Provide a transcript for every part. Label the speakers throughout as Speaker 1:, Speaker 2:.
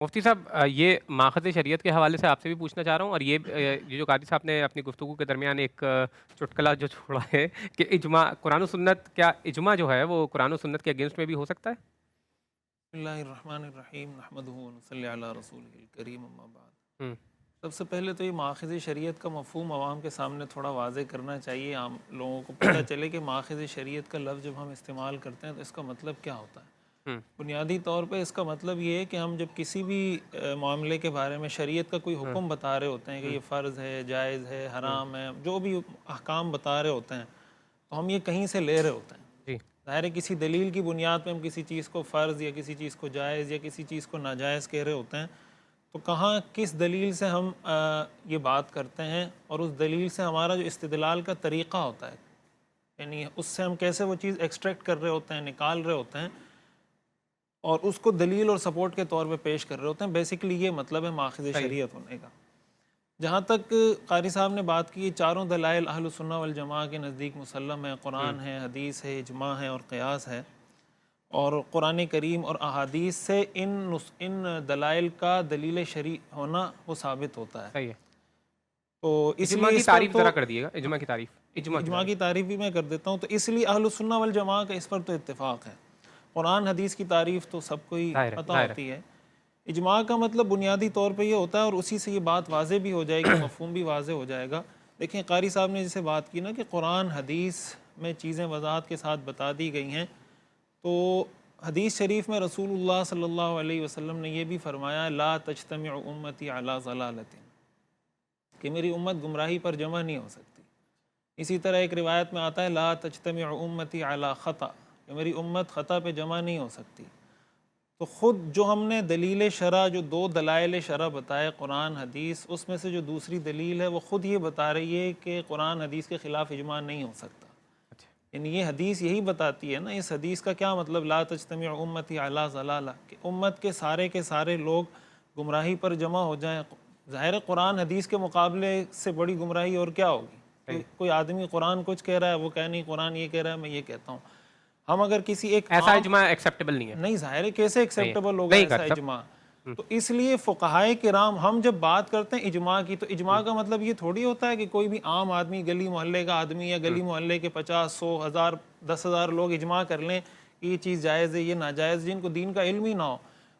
Speaker 1: مفتی صاحب یہ ماخذ شریعت کے حوالے سے آپ سے بھی پوچھنا چاہ رہا ہوں، اور یہ جو قاضی صاحب نے اپنی گفتگو کے درمیان ایک چٹکلا جو چھوڑا ہے کہ اجماع قرآن و سنت، کیا اجماع جو ہے وہ قرآن و سنت کے اگینسٹ میں بھی ہو سکتا ہے؟
Speaker 2: بسم اللہ الرحمن الرحیم نحمدہ ونصلی علی رسولہ الکریم اما بعد۔
Speaker 1: ہوں
Speaker 2: سب سے پہلے تو یہ ماخذ شریعت کا مفہوم عوام کے سامنے تھوڑا واضح کرنا چاہیے، عام لوگوں کو پتہ چلے کہ ماخذ شریعت کا لفظ جب ہم استعمال کرتے ہیں تو اس کا مطلب کیا ہوتا ہے۔
Speaker 1: ہوں
Speaker 2: بنیادی طور پہ اس کا مطلب یہ ہے کہ ہم جب کسی بھی معاملے کے بارے میں شریعت کا کوئی
Speaker 1: ہوں
Speaker 2: حکم بتا رہے ہوتے ہیں کہ
Speaker 1: ہوں
Speaker 2: یہ فرض ہے، جائز ہے،
Speaker 1: ہوں
Speaker 2: حرام ہے، جو بھی احکام بتا رہے ہوتے ہیں تو ہم یہ کہیں سے لے رہے ہوتے ہیں۔
Speaker 1: جی
Speaker 2: ظاہر ہے کسی دلیل کی بنیاد پہ ہم کسی چیز کو فرض یا کسی چیز کو جائز یا کسی چیز کو ناجائز کہہ رہے ہوتے ہیں، تو کہاں کس دلیل سے ہم یہ بات کرتے ہیں، اور اس دلیل سے ہمارا جو استدلال کا طریقہ ہوتا ہے، یعنی اس سے ہم کیسے وہ چیز ایکسٹریکٹ کر رہے ہوتے ہیں، نکال رہے ہوتے ہیں اور اس کو دلیل اور سپورٹ کے طور پہ پیش کر رہے ہوتے ہیں، بیسیکلی یہ مطلب ہے ماخذ
Speaker 1: صحیح
Speaker 2: شریعت ہونے کا۔ جہاں تک قاری صاحب نے بات کی، چاروں دلائل اہل السنہ والجماعہ کے نزدیک مسلم ہے،
Speaker 1: ہوں
Speaker 2: قرآن ہے، حدیث ہے، اجماع ہے اور قیاس ہے، اور قرآن کریم اور احادیث سے ان دلائل کا دلیل شرعی ہونا وہ ثابت ہوتا ہے۔
Speaker 1: صحیح ہے۔
Speaker 2: تو اس
Speaker 1: اجماع
Speaker 2: لیے
Speaker 1: کی
Speaker 2: اس پر
Speaker 1: تعریف
Speaker 2: تو
Speaker 1: ذرا کر دیے گا، اجماع کی تعریف، اجماع کی
Speaker 2: اجماع
Speaker 1: تعریف۔
Speaker 2: کی تعریف بھی میں کر دیتا ہوں، تو اس لیے اہل السنہ والجماعہ کا اس پر تو اتفاق ہے۔ قرآن حدیث کی تعریف تو سب کو ہی
Speaker 1: ظاہر ہے
Speaker 2: پتہ
Speaker 1: ظاہر ہے۔
Speaker 2: ہوتی ہے۔ اجماع کا مطلب بنیادی طور پہ یہ ہوتا ہے، اور اسی سے یہ بات واضح بھی ہو جائے گی، مفہوم بھی واضح ہو جائے گا۔ دیکھیں قاری صاحب نے جیسے بات کی نا کہ قرآن حدیث میں چیزیں وضاحت کے ساتھ بتا دی گئی ہیں، تو حدیث شریف میں رسول اللہ صلی اللہ علیہ وسلم نے یہ بھی فرمایا لا تجتمع امتی علی ضلالۃ، کہ میری امت گمراہی پر جمع نہیں ہو سکتی۔ اسی طرح ایک روایت میں آتا ہے لا تجتمع امتی علی خطأ، کہ میری امت خطا پہ جمع نہیں ہو سکتی۔ تو خود جو ہم نے دلیل شرع، جو دو دلائل شرع بتائے قرآن حدیث، اس میں سے جو دوسری دلیل ہے وہ خود یہ بتا رہی ہے کہ قرآن حدیث کے خلاف اجماع نہیں ہو سکتا۔
Speaker 1: اچھا
Speaker 2: یعنی یہ حدیث یہی بتاتی ہے نا، اس حدیث کا کیا مطلب لا تجتمع امتی علی ضلالہ، کہ امت کے سارے لوگ گمراہی پر جمع ہو جائیں۔ ظاہر ہے قرآن حدیث کے مقابلے سے بڑی گمراہی اور کیا ہوگی؟
Speaker 1: صحیح۔
Speaker 2: کوئی آدمی قرآن کچھ کہہ رہا ہے، وہ کہہ نہیں قرآن یہ کہہ رہا ہے میں یہ کہتا ہوں۔ ہم اگر کسی ایک
Speaker 1: ایسا
Speaker 2: عام،
Speaker 1: اجماع ایکسیپٹیبل نہیں ہے۔
Speaker 2: نہیں ظاہر ہے کیسے
Speaker 1: نہیں ہے،
Speaker 2: ایکسیپٹیبل ہوگا
Speaker 1: نہیں
Speaker 2: ایسا
Speaker 1: کر سب۔
Speaker 2: اجماع؟ تو اس لیے فقہائے کرام، ہم جب بات کرتے ہیں اجماع کی، تو اجماع کا مطلب یہ تھوڑی ہوتا ہے کہ کوئی بھی عام آدمی، گلی محلے کا آدمی یا گلی محلے کے 50، 100، 1000، 10,000 لوگ اجماع کر لیں کہ یہ چیز جائز ہے، یہ ناجائز، جن کو دین کا علم ہی نہ ہو۔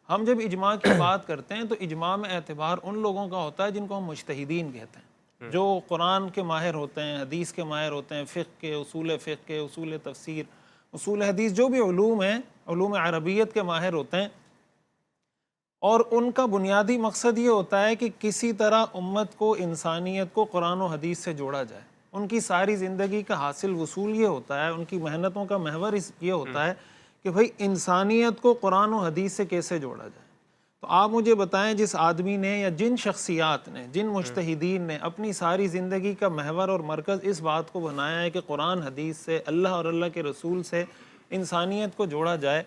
Speaker 2: ہم جب اجماع کی بات کرتے ہیں تو اجماع میں اعتبار ان لوگوں کا ہوتا ہے جن کو ہم مجتہدین کہتے ہیں، جو قرآن کے ماہر ہوتے ہیں، حدیث کے ماہر ہوتے ہیں، فقہ کے، اصول تفسیر، اصول حدیث، جو بھی علوم ہیں، علوم عربیت کے ماہر ہوتے ہیں۔ اور ان کا بنیادی مقصد یہ ہوتا ہے کہ کسی طرح امت کو، انسانیت کو قرآن و حدیث سے جوڑا جائے۔ ان کی ساری زندگی کا حاصل وصول یہ ہوتا ہے، ان کی محنتوں کا محور یہ ہوتا ہے کہ بھئی انسانیت کو قرآن و حدیث سے کیسے جوڑا جائے۔ تو آپ مجھے بتائیں جس آدمی نے یا جن شخصیات نے، جن مجتہدین نے اپنی ساری زندگی کا محور اور مرکز اس بات کو بنایا ہے کہ قرآن حدیث سے، اللہ اور اللہ کے رسول سے انسانیت کو جوڑا جائے،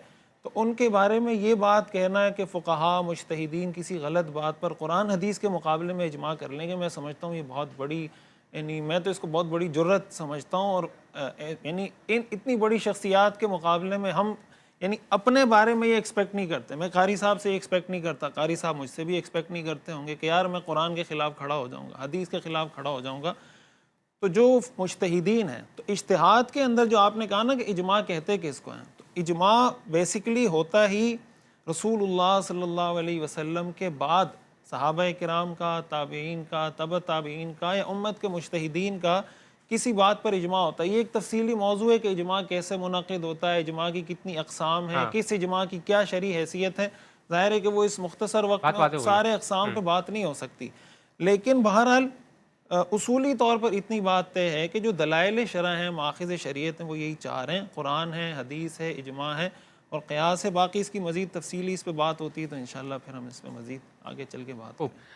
Speaker 2: تو ان کے بارے میں یہ بات کہنا ہے کہ فقہا، مجتہدین کسی غلط بات پر قرآن حدیث کے مقابلے میں اجماع کر لیں گے، میں سمجھتا ہوں یہ بہت بڑی، یعنی میں تو اس کو بہت بڑی جرت سمجھتا ہوں۔ اور یعنی اتنی بڑی شخصیات کے مقابلے میں ہم یعنی اپنے بارے میں یہ ایکسپیکٹ نہیں کرتے۔ میں قاری صاحب سے یہ ایکسپیکٹ نہیں کرتا، قاری صاحب مجھ سے بھی ایکسپیکٹ نہیں کرتے ہوں گے کہ یار میں قرآن کے خلاف کھڑا ہو جاؤں گا، حدیث کے خلاف کھڑا ہو جاؤں گا۔ تو جو مجتہدین ہیں، تو اجتہاد کے اندر جو آپ نے کہا نا کہ اجماع کہتے کس کو ہیں، تو اجماع بیسیکلی ہوتا ہی رسول اللہ صلی اللہ علیہ وسلم کے بعد صحابہ کرام کا، تابعین کا، تبع تابعین کا، یا امت کے مجتہدین کا کسی بات پر اجماع ہوتا ہے۔ یہ ایک تفصیلی موضوع ہے کہ اجماع کیسے منعقد ہوتا ہے، اجماع کی کتنی اقسام ہیں،
Speaker 1: ہاں
Speaker 2: کس اجماع کی کیا شرعی حیثیت ہے۔ ظاہر ہے کہ وہ اس مختصر وقت
Speaker 1: بات
Speaker 2: میں
Speaker 1: واضح ہو گئی۔
Speaker 2: سارے اقسام پہ بات نہیں ہو سکتی، لیکن بہرحال اصولی طور پر اتنی بات طے ہے کہ جو دلائل شرع ہیں، ماخذ شریعت ہیں، وہ یہی چار ہیں، قرآن ہے، حدیث ہے، اجماع ہے اور قیاس ہے۔ باقی اس کی مزید تفصیلی اس پہ بات ہوتی ہے تو انشاءاللہ پھر ہم اس پہ مزید آگے چل کے بات
Speaker 1: خوب۔
Speaker 2: کریں گے۔